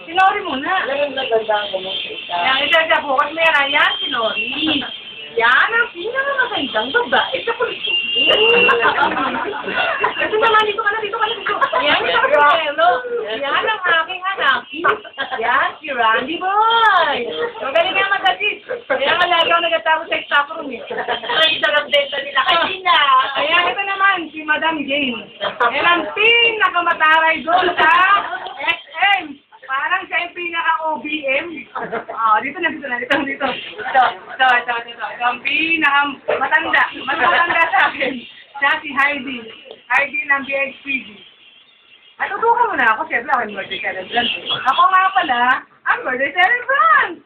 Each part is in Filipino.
Sinori muna. Alam mo, nagandaan ko mo sa isa. Yan, isa bukas may yan, sinori. Yan ang pinakamagandang babae sa puliso. Ito naman, dito ka na, dito. Yan ang kapitero. Yan ang aking anak. Yan, si Randy Boy. Magaling nga mag-assist. Kaya nga lagi ako nagatago sa staff room eh. Ay, sarap dito nila kanina. Kaya ito naman, si Madam Jane. Yan ang pinakamataray doon sa XM. Parang siya yung pinaka-OBM. Dito na. Ito. Ito ang pinaka-matanda. Mas matanda sa akin. Siya si Heidi. Heidi ng BHPG. At tutukan mo na ako, siyempre ako yung birthday celebrant. Ako nga pala, ang birthday celebrant.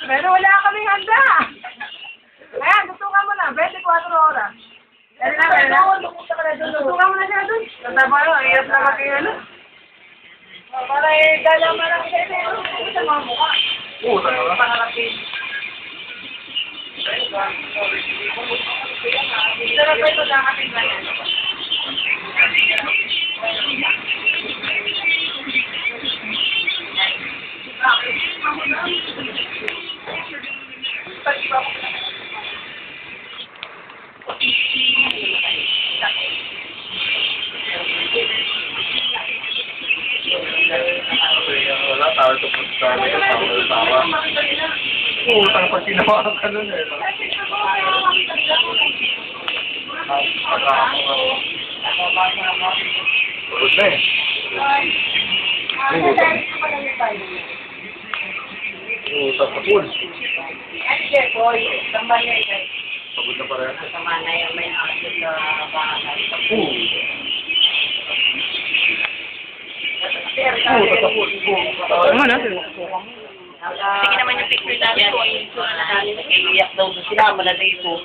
Pero wala kaming handa. Ayan, tutukan mo na. 24 oras. Tutukan mo na siya doon. Tama yun, hirap na mag-iano. Para gala marang sa mga mukha. Oo, talaga. Pangalapin. Sarap ba ito dakating ba yan? Wala, tawag ito po sa tawa. Oo, pag tinawagan ka nun eh. Pagod na eh. Oo, tapos. Pagod na parehas. Oo. Ano na? Sige naman yung picture namin ko. Iiyak daw doon sila. Malagay po.